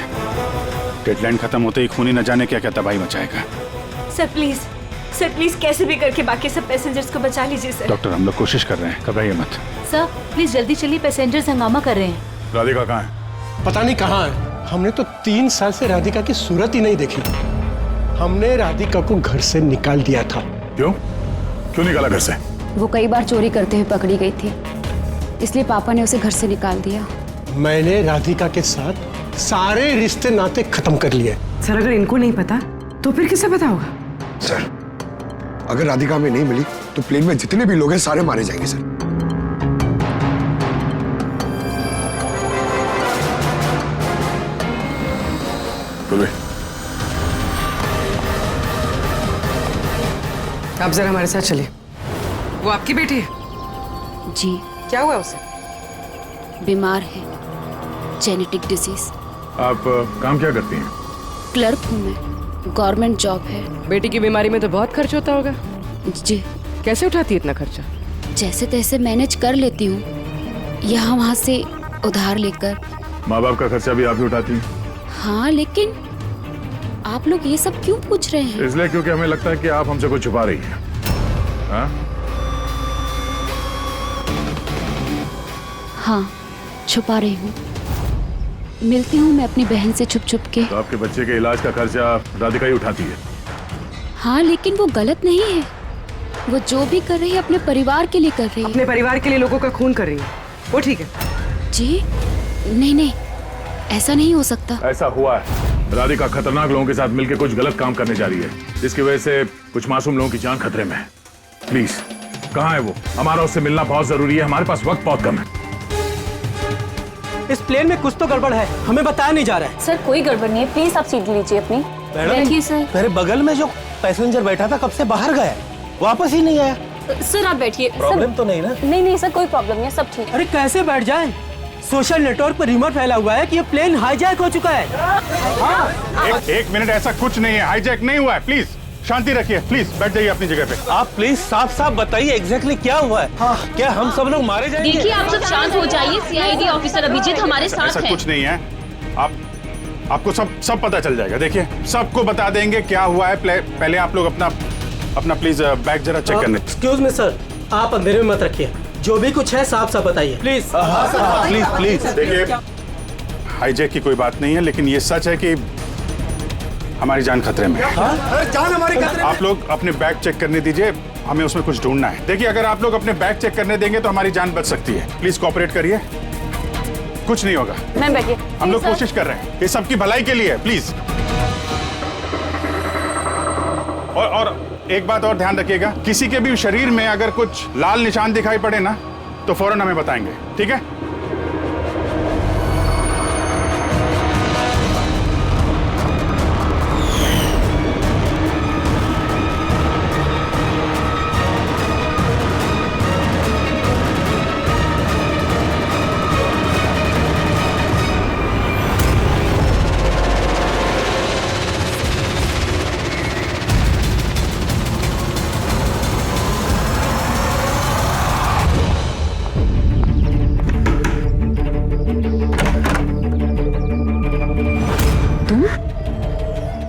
[SPEAKER 11] डेडलाइन खत्म होते ही खूनी न जाने क्या क्या तबाही मचाएगा।
[SPEAKER 18] सर प्लीज कैसे भी करके बाकी सब पैसेंजर्स को बचा लीजिए सर।
[SPEAKER 11] डॉक्टर हम लोग कोशिश कर रहे हैं, घबराइए मत।
[SPEAKER 7] सर प्लीज जल्दी चलिए, पैसेंजर्स हंगामा कर रहे हैं।
[SPEAKER 11] राधिका कहाँ है?
[SPEAKER 13] पता नहीं कहाँ है। हमने तो 3 साल से राधिका की सूरत ही नहीं देखी। हमने राधिका को घर से निकाल दिया था।
[SPEAKER 11] क्यों निकाला घर से?
[SPEAKER 8] वो कई बार चोरी करते हुए पकड़ी गई थी, इसलिए पापा ने उसे घर से निकाल दिया।
[SPEAKER 13] मैंने राधिका के साथ सारे रिश्ते नाते खत्म कर लिए।
[SPEAKER 3] सर अगर इनको नहीं पता तो फिर किसे पता होगा?
[SPEAKER 10] सर अगर राधिका हमें नहीं मिली तो प्लेन में जितने भी लोग हैं सारे मारे जाएंगे सर।
[SPEAKER 3] आप जरा हमारे साथ चलिए। वो आपकी बेटी है?
[SPEAKER 8] जी।
[SPEAKER 3] क्या हुआ उसे?
[SPEAKER 8] बीमार है, जेनेटिक डिजीज।
[SPEAKER 11] आप काम क्या करती हैं?
[SPEAKER 8] क्लर्क हूँ मैं, गवर्नमेंट जॉब है।
[SPEAKER 3] बेटी की बीमारी में तो बहुत खर्च होता होगा।
[SPEAKER 8] जी।
[SPEAKER 3] कैसे उठाती है इतना खर्चा?
[SPEAKER 8] जैसे तैसे मैनेज कर लेती हूँ, यहाँ वहाँ से उधार लेकर।
[SPEAKER 11] माँ बाप का खर्चा भी आप ही उठाती हैं?
[SPEAKER 8] हाँ, लेकिन आप लोग ये सब क्यों पूछ रहे हैं?
[SPEAKER 11] इसलिए क्योंकि हमें लगता है कि आप हमसे कुछ छुपा रही हैं।
[SPEAKER 8] हाँ, छुपा रही हूँ। मिलती हूँ मैं अपनी बहन से छुप छुप के।
[SPEAKER 11] तो आपके बच्चे के इलाज का खर्चा राधिका ही उठाती है?
[SPEAKER 8] हाँ, लेकिन वो गलत नहीं है। वो जो भी कर रही है अपने परिवार के लिए कर रही है।
[SPEAKER 3] अपने परिवार के लिए लोगों का खून कर रही है, वो ठीक है?
[SPEAKER 8] जी नहीं, ऐसा नहीं हो सकता।
[SPEAKER 11] ऐसा हुआ है। राधिका खतरनाक लोगों के साथ मिलकर कुछ गलत काम करने जा रही है, जिसकी वजह से कुछ मासूम लोगों की जान खतरे में है। प्लीज, कहाँ है वो? हमारा उससे मिलना बहुत जरूरी है, हमारे पास वक्त बहुत कम है।
[SPEAKER 13] इस प्लेन में कुछ तो गड़बड़ है, हमें बताया नहीं जा रहा है।
[SPEAKER 8] सर कोई गड़बड़ नहीं है, प्लीज आप सीट लीजिए अपनी।
[SPEAKER 13] बैठिए
[SPEAKER 8] सर।
[SPEAKER 13] मेरे बगल में जो पैसेंजर बैठा था कब से बाहर गया है, वापस ही नहीं आया।
[SPEAKER 8] सर आप बैठिए।
[SPEAKER 13] प्रॉब्लम तो नहीं ना?
[SPEAKER 8] नहीं सर, कोई प्रॉब्लम नहीं है, सब ठीक है।
[SPEAKER 13] अरे कैसे बैठ जाए? सोशल नेटवर्क पर रिमोट फैला हुआ है कि ये प्लेन हाईजैक हो चुका है।
[SPEAKER 11] हाँ। एक मिनट, ऐसा कुछ नहीं है, हाईजैक नहीं हुआ है। प्लीज शांति रखिए, प्लीज बैठ जाइए अपनी जगह पे।
[SPEAKER 13] आप प्लीज साफ साफ बताइए एग्जैक्टली क्या हुआ है। हाँ, क्या हम सब लोग मारे जाएंगे?
[SPEAKER 19] देखिए आप सब शांत हो जाइए, सीआईडी ऑफिसर अभिजीत हमारे साथ
[SPEAKER 11] ऐसा
[SPEAKER 19] हैं।
[SPEAKER 11] कुछ नहीं है, आपको सब पता चल जाएगा। देखिए सबको बता देंगे क्या हुआ है। पहले आप लोग अपना प्लीज बैग जरा चेक करने।
[SPEAKER 13] एक्सक्यूज मी सर, आप अंधेरे में मत रखिए, जो भी कुछ है साफ साफ बताइए प्लीज।
[SPEAKER 11] प्लीज देखिए, हाईजैक की कोई बात नहीं है, लेकिन ये सच है कि हमारी जान खतरे में है।
[SPEAKER 13] जान हमारी खतरे में?
[SPEAKER 11] आप लोग अपने बैग चेक करने दीजिए, हमें उसमें कुछ ढूंढना है। देखिए अगर आप लोग अपने बैग चेक करने देंगे तो हमारी जान बच सकती है। प्लीज कोऑपरेट करिए, कुछ नहीं होगा।
[SPEAKER 8] मैम बैठिए।
[SPEAKER 11] हम लोग कोशिश कर रहे हैं, ये सबकी भलाई के लिए है, प्लीज। और एक बात और ध्यान रखिएगा, किसी के भी शरीर में अगर कुछ लाल निशान दिखाई पड़े ना तो फौरन हमें बताएंगे, ठीक है?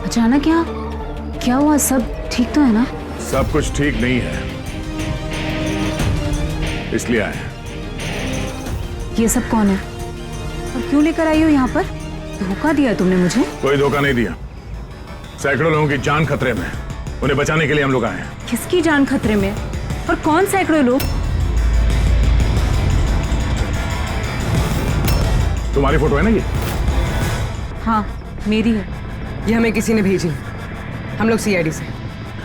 [SPEAKER 8] अचानक क्या हुआ? सब ठीक तो है ना?
[SPEAKER 11] सब कुछ ठीक नहीं है, इसलिए आए हैं।
[SPEAKER 8] ये सब कौन है और क्यों लेकर आई हो यहाँ पर? धोखा दिया तुमने मुझे।
[SPEAKER 11] कोई धोखा नहीं दिया, सैकड़ों लोगों की जान खतरे में, उन्हें बचाने के लिए हम लोग आए हैं।
[SPEAKER 8] किसकी जान खतरे में और कौन सैकड़ों लोग?
[SPEAKER 11] तुम्हारी फोटो है ना ये?
[SPEAKER 8] हाँ मेरी है।
[SPEAKER 3] ये हमें किसी ने भेजी, हम लोग सीआईडी से,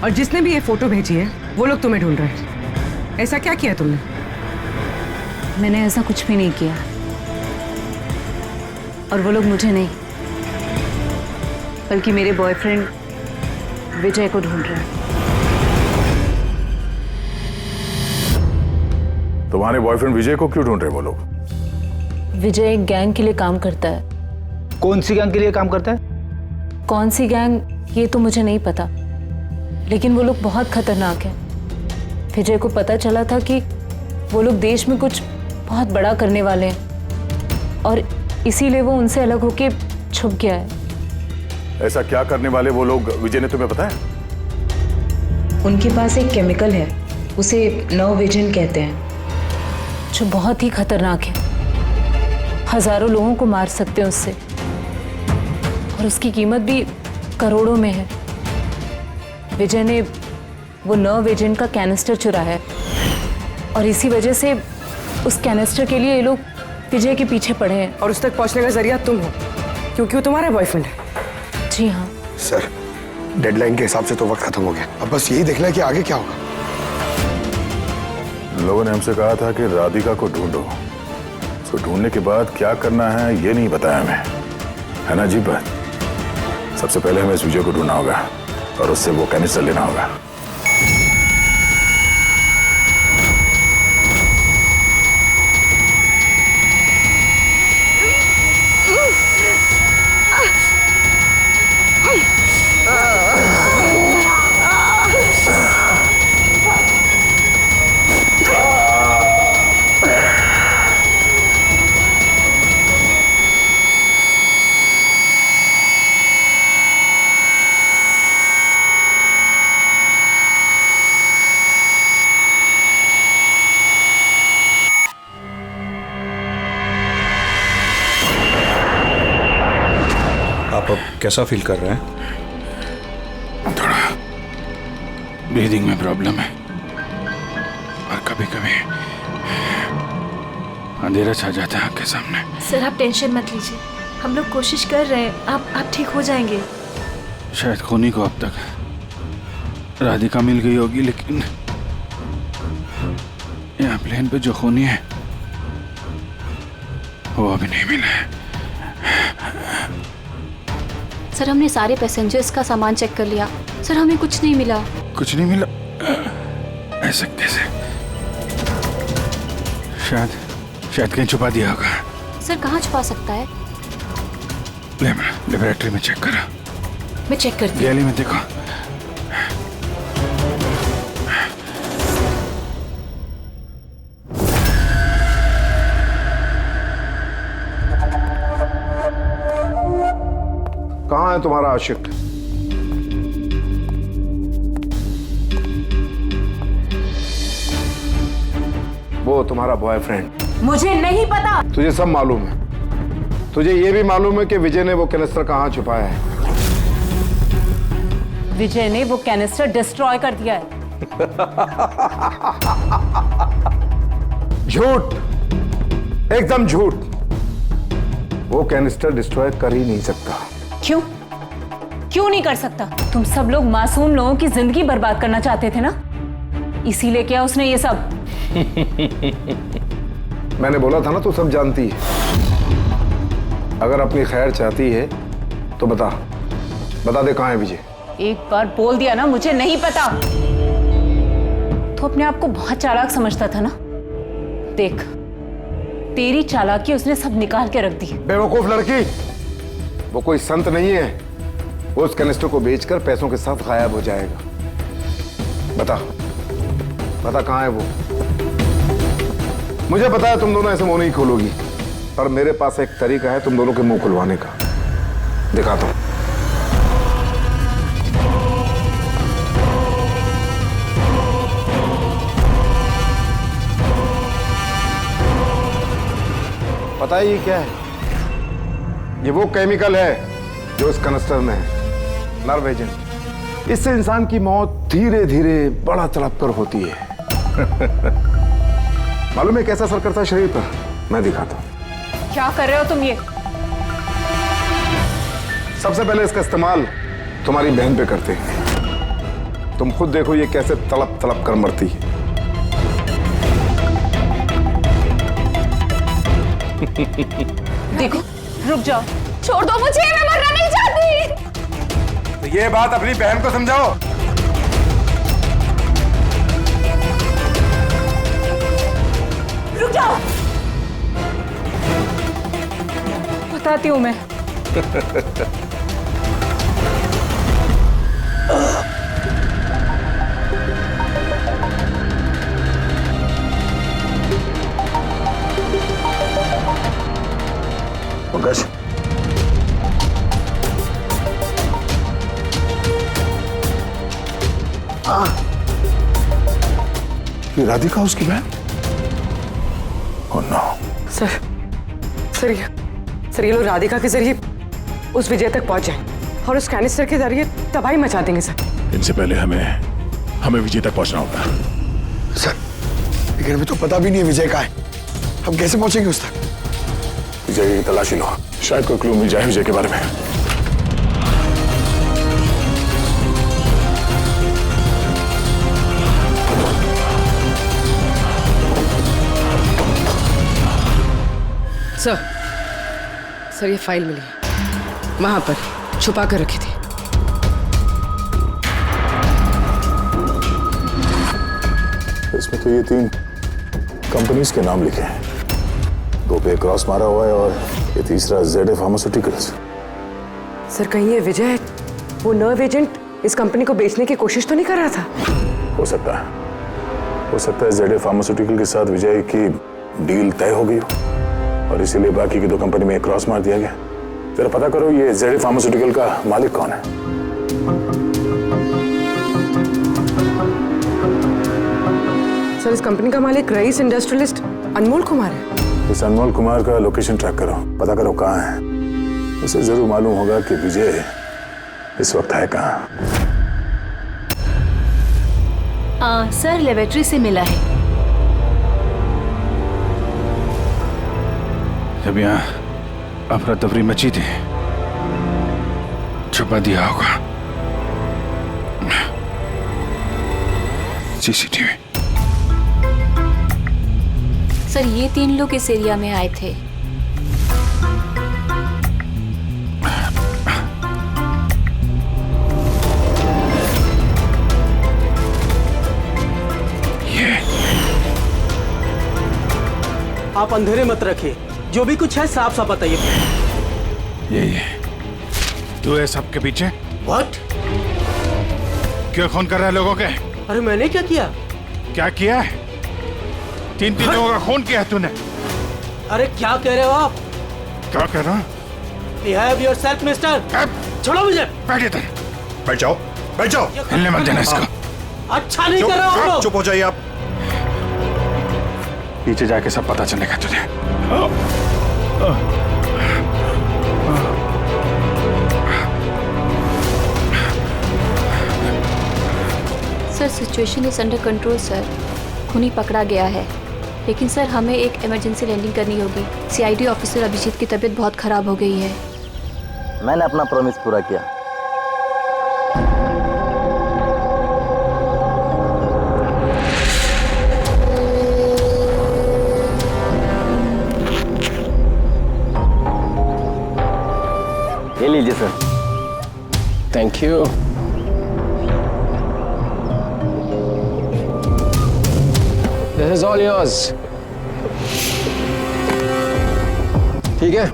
[SPEAKER 3] और जिसने भी ये फोटो भेजी है वो लोग तुम्हें ढूंढ रहे हैं। ऐसा क्या किया तुमने?
[SPEAKER 8] मैंने ऐसा कुछ भी नहीं किया, और वो लोग मुझे नहीं बल्कि मेरे बॉयफ्रेंड विजय को ढूंढ रहे हैं।
[SPEAKER 11] तुम्हारे बॉयफ्रेंड विजय को क्यों ढूंढ रहे वो लोग?
[SPEAKER 8] विजय एक गैंग के लिए काम करता है।
[SPEAKER 16] कौन सी गैंग के लिए काम करता है?
[SPEAKER 8] कौन सी गैंग ये तो मुझे नहीं पता, लेकिन वो लोग बहुत खतरनाक हैं। विजय को पता चला था कि वो लोग देश में कुछ बहुत बड़ा करने वाले हैं, और इसीलिए वो उनसे अलग होके छुप गया है।
[SPEAKER 11] ऐसा क्या करने वाले वो लोग विजय ने तुम्हें बताया?
[SPEAKER 8] उनके पास एक केमिकल है, उसे नर्व विजन कहते हैं, जो बहुत ही खतरनाक है। हजारों लोगों को मार सकते हैं उससे, और उसकी कीमत भी करोड़ों में है। विजय ने वो नर्व विजन का कैनिस्टर चुराया है, और इसी वजह से उस कैनिस्टर के लिए ये लोग विजय के पीछे पड़े हैं।
[SPEAKER 3] और उस तक पहुंचने का जरिया तुम हो, क्योंकि वो तुम्हारा बॉयफ्रेंड है।
[SPEAKER 8] जी हाँ
[SPEAKER 10] सर, डेडलाइन के हिसाब से तो वक्त खत्म हो गया, अब बस यही देखना है कि आगे क्या होगा।
[SPEAKER 11] लोगों ने हमसे कहा था कि राधिका को ढूंढो, उसको ढूंढने के बाद क्या करना है ये नहीं बताया हमें, है ना? अजीब बात। सबसे पहले हमें इस विजय को ढूंढना होगा और उससे वो कैनिस्टर लेना होगा।
[SPEAKER 4] आप अब कैसा फील कर रहे हैं?
[SPEAKER 11] थोड़ा ब्रीदिंग में प्रॉब्लम है और कभी कभी अंधेरा छा जाता है आंखें सामने।
[SPEAKER 18] सर आप टेंशन मत लीजिए, हम लोग कोशिश कर रहे हैं, आप ठीक हो जाएंगे।
[SPEAKER 11] शायद खूनी को अब तक राधिका मिल गई होगी, लेकिन यहाँ प्लेन पे जो खूनी है वो अभी नहीं मिला है।
[SPEAKER 19] सर हमने सारे पैसेंजर्स का सामान चेक कर लिया, सर हमें कुछ नहीं मिला।
[SPEAKER 11] कुछ नहीं मिला? ऐसा कैसे? शायद कहीं छुपा दिया होगा।
[SPEAKER 19] सर कहाँ छुपा सकता है?
[SPEAKER 11] लेबोरेटरी में चेक करो।
[SPEAKER 19] मैं चेक करती हूँ।
[SPEAKER 11] गैली में देखो।
[SPEAKER 10] कहाँ है तुम्हारा आशिक? वो तुम्हारा बॉयफ्रेंड।
[SPEAKER 8] मुझे नहीं पता।
[SPEAKER 10] तुझे सब मालूम है। तुझे ये भी मालूम है कि विजय ने वो कैनिस्टर कहाँ छुपाया है।
[SPEAKER 8] विजय ने वो कैनिस्टर डिस्ट्रॉय कर दिया है।
[SPEAKER 10] झूठ, एकदम झूठ। वो कैनिस्टर डिस्ट्रॉय कर ही नहीं सकता।
[SPEAKER 8] क्यों नहीं कर सकता? तुम सब लोग मासूम लोगों की जिंदगी बर्बाद करना चाहते थे ना, इसीलिए क्या उसने ये सब?
[SPEAKER 10] मैंने बोला था ना, तू सब जानती है। अगर अपनी खैर चाहती है तो बता दे कहाँ है विजय।
[SPEAKER 8] एक बार बोल दिया ना मुझे नहीं पता, तो अपने आप को बहुत चालाक समझता था ना। देख, तेरी चालाकी उसने सब निकाल के रख दी।
[SPEAKER 10] बेवकूफ लड़की, वो कोई संत नहीं है। वो उस कैनिस्टर को बेचकर पैसों के साथ गायब हो जाएगा। बता कहाँ है वो। मुझे पता है तुम दोनों ऐसे मुंह नहीं खोलोगी, पर मेरे पास एक तरीका है तुम दोनों के मुंह खुलवाने का। दिखाता हूं। पता है ये क्या है? ये वो केमिकल है जो इस कैनिस्टर में है, नर्व एजेंट। इससे इंसान की मौत धीरे धीरे बड़ा तड़प कर होती है। मालूम है कैसा असर करता है शरीर पर? मैं दिखाता हूं।
[SPEAKER 8] क्या कर रहे हो तुम ये?
[SPEAKER 10] सबसे पहले इसका इस्तेमाल तुम्हारी बहन पे करते हैं। तुम खुद देखो ये कैसे तड़प तड़प कर मरती है।
[SPEAKER 8] देखो, रुक जाओ,
[SPEAKER 1] छोड़ दो मुझे, मैं मरना नहीं चाहती।
[SPEAKER 10] तो ये बात अपनी बहन को समझाओ।
[SPEAKER 8] रुक जाओ, बताती हूं मैं।
[SPEAKER 10] पंकज,
[SPEAKER 11] ये राधिका उसकी बहन? Oh no.
[SPEAKER 3] सर ये लोग राधिका के जरिए उस विजय तक पहुंच जाए और उस कैनिस्टर के जरिए तबाही मचा देंगे सर।
[SPEAKER 11] इनसे पहले हमें विजय तक पहुंचना होगा।
[SPEAKER 9] सर, लेकिन अभी तो पता भी नहीं है विजय कहाँ है। हम कैसे पहुंचेंगे उस तक?
[SPEAKER 11] विजय की तलाशी लो, शायद कोई क्लू मिल जाए विजय के बारे में।
[SPEAKER 3] सर ये फाइल मिली है, वहां पर छुपा कर रखी थी।
[SPEAKER 11] इसमें तो ये 3 कंपनीज के नाम लिखे हैं, 2 पे क्रॉस मारा हुआ है और ये तीसरा ZA फार्मास्यूटिकल्स।
[SPEAKER 3] सर कहीं ये विजय वो नर्व एजेंट इस कंपनी को बेचने की कोशिश तो नहीं कर रहा था?
[SPEAKER 11] हो सकता है ZA फार्मास्यूटिकल के साथ विजय की डील तय हो गई हो और इसीलिए बाकी की 2 कंपनी में क्रॉस मार दिया गया। जरा पता करो ये ZA फार्मास्यूटिकल का मालिक कौन है।
[SPEAKER 3] सर इस कंपनी का मालिक रईस इंडस्ट्रियलिस्ट अनमोल कुमार है।
[SPEAKER 11] इस अनमोल कुमार का लोकेशन ट्रैक करो, पता करो कहाँ है। उसे जरूर मालूम होगा कि विजय इस वक्त है कहाँ।
[SPEAKER 7] सर लेबोरेटरी से मिला है।
[SPEAKER 9] जब यहाँ अफरा तफरी मची थी, छुपा दिया होगा CCTV।
[SPEAKER 19] सर ये 3 लोग इस एरिया में आए थे।
[SPEAKER 13] आप अंधेरे मत रखिए, जो भी कुछ है साफ साफ बताइए।
[SPEAKER 9] ये तू है सबके पीछे?
[SPEAKER 13] What?
[SPEAKER 9] क्यों खून कर रहा है लोगों के?
[SPEAKER 13] अरे मैंने क्या किया?
[SPEAKER 9] क्या किया है? 3 लोगों का खून किया है तूने।
[SPEAKER 13] अरे क्या कह रहे हो आप?
[SPEAKER 9] क्या कह रहा?
[SPEAKER 13] Behave yourself, mister. छोड़ो मुझे।
[SPEAKER 9] बैठ इधर। बैठ जाओ। हिलने मत देना इसको।
[SPEAKER 13] अच्छा नहीं कर रहे हो।
[SPEAKER 9] चुप हो जाइए आप। पीछे जाके सब पता चलेगा तुझे।
[SPEAKER 19] Sir situation is under control sir. खूनी पकड़ा गया है, लेकिन सर हमें एक इमरजेंसी लैंडिंग करनी होगी। CID ऑफिसर अभिजीत की तबीयत बहुत खराब हो गई है।
[SPEAKER 20] मैंने अपना प्रॉमिस पूरा किया। ये लीजिए sir.
[SPEAKER 21] Thank you. This is all yours. ठीक है?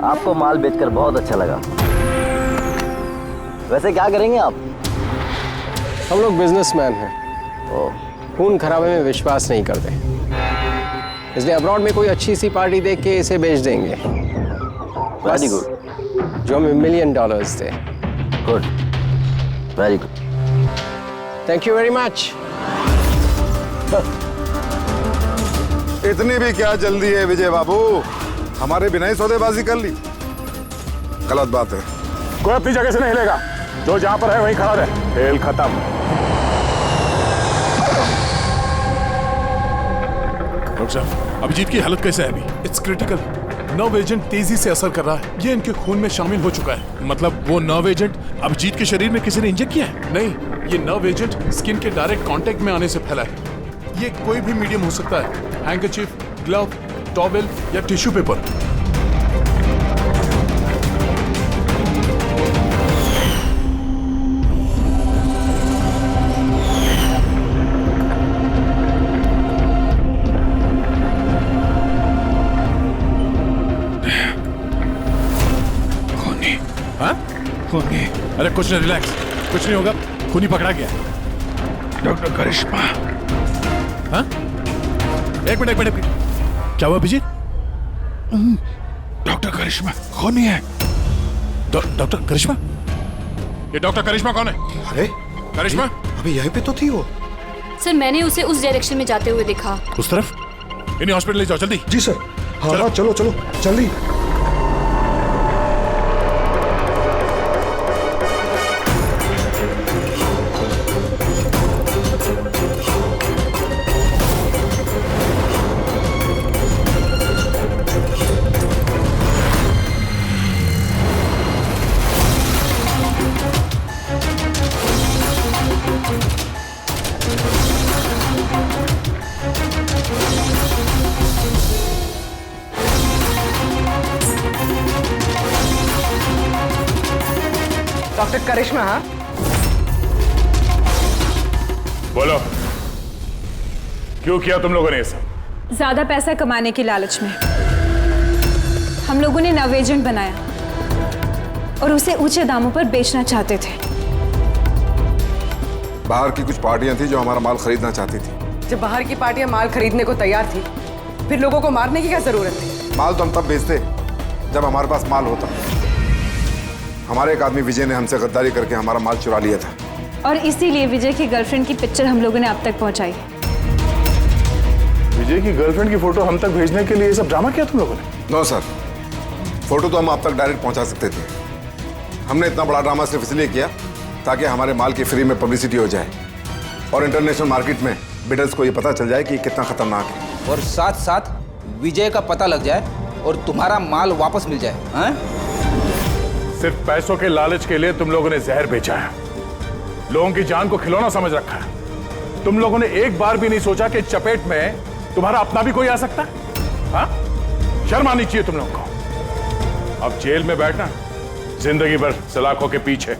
[SPEAKER 20] आपको माल बेचकर बहुत अच्छा लगा। वैसे क्या करेंगे आप?
[SPEAKER 21] हम लोग बिजनेसमैन हैं। खून खराबे में विश्वास नहीं करते, इसलिए अब्रॉड में कोई अच्छी सी पार्टी देख के इसे बेच देंगे।
[SPEAKER 20] Very good.
[SPEAKER 21] जो हमें $1 मिलियन थे।
[SPEAKER 20] Good, very good.
[SPEAKER 21] Thank you very much.
[SPEAKER 10] इतनी भी क्या जल्दी है विजय बाबू? हमारे बिना ही सौदेबाजी कर ली। गलत बात है।
[SPEAKER 11] कोई अपनी जगह से नहीं हिलेगा, जो जहां पर है वहीं खड़ा रहे। खेल खत्म।
[SPEAKER 5] डॉक्टर साहब, अभिजीत की हालत कैसे है अभी? It's critical. नर्व एजेंट तेजी से असर कर रहा है। ये इनके खून में शामिल हो चुका है। मतलब वो नर्व एजेंट अभिजीत के शरीर में किसी ने इंजेक्ट किया है? नहीं, ये नर्व एजेंट स्किन के डायरेक्ट कांटेक्ट में आने से फैला है। ये कोई भी मीडियम हो सकता है, हैंकरचीफ, ग्लव, टॉवेल या टिश्यू पेपर। खूनी। अरे कुछ नहीं, रिलैक्स, कुछ नहीं होगा। खूनी पकड़ा गया।
[SPEAKER 9] डॉक्टर करिश्मा।
[SPEAKER 5] हाँ? एक मिनट। क्या हुआ अभिजीत?
[SPEAKER 9] डॉक्टर करिश्मा खूनी है।
[SPEAKER 5] डॉक्टर करिश्मा? ये डॉक्टर करिश्मा कौन है?
[SPEAKER 10] अरे
[SPEAKER 5] करिश्मा?
[SPEAKER 11] अभी यहीं पे तो थी वो।
[SPEAKER 19] सर मैंने उसे उस डायरेक्शन में जाते हुए देखा।
[SPEAKER 11] उस तरफ? इन्हें हॉस्पिटल ले जाओ जल्दी।
[SPEAKER 4] जी सर। हाँ चलो चलो जल्दी।
[SPEAKER 3] डॉक्टर करिश्मा। हाँ
[SPEAKER 11] बोलो, क्यों किया तुम लोगों ने ये सब?
[SPEAKER 8] ज्यादा पैसा कमाने की लालच में हम लोगों ने नव एजेंट बनाया और उसे ऊंचे दामों पर बेचना चाहते थे।
[SPEAKER 10] बाहर की कुछ पार्टियां थी जो हमारा माल खरीदना चाहती थी।
[SPEAKER 3] जब बाहर की पार्टियां माल खरीदने को तैयार थी, फिर लोगों को मारने की क्या जरूरत थी?
[SPEAKER 10] माल तो हम तब बेचते जब हमारे पास माल होता। हमारे एक आदमी विजय ने हमसे गद्दारी करके हमारा माल चुरा लिया था,
[SPEAKER 8] और इसीलिए विजय की गर्लफ्रेंड की पिक्चर हम लोगों ने अब तक पहुंचाई।
[SPEAKER 11] विजय की गर्लफ्रेंड की फोटो हम तक भेजने के लिए ये सब ड्रामा किया तुम लोगों ने?
[SPEAKER 10] नो सर, फोटो तो हम आप तक डायरेक्ट पहुंचा सकते थे। हमने इतना बड़ा ड्रामा सिर्फ इसलिए किया ताकि हमारे माल की फ्री में पब्लिसिटी हो जाए और इंटरनेशनल मार्केट में बिडर्स को ये पता चल जाए कि कितना खतरनाक है,
[SPEAKER 16] और साथ साथ विजय का पता लग जाए और तुम्हारा माल वापस मिल जाए। हाँ?
[SPEAKER 11] सिर्फ पैसों के लालच के लिए तुम लोगों ने जहर बेचा है, लोगों की जान को खिलौना समझ रखा है। तुम लोगों ने एक बार भी नहीं सोचा कि चपेट में तुम्हारा अपना भी कोई आ सकता है। हाँ? शर्म आनी चाहिए तुम लोगों को। अब जेल में बैठना जिंदगी भर सलाखों के पीछे।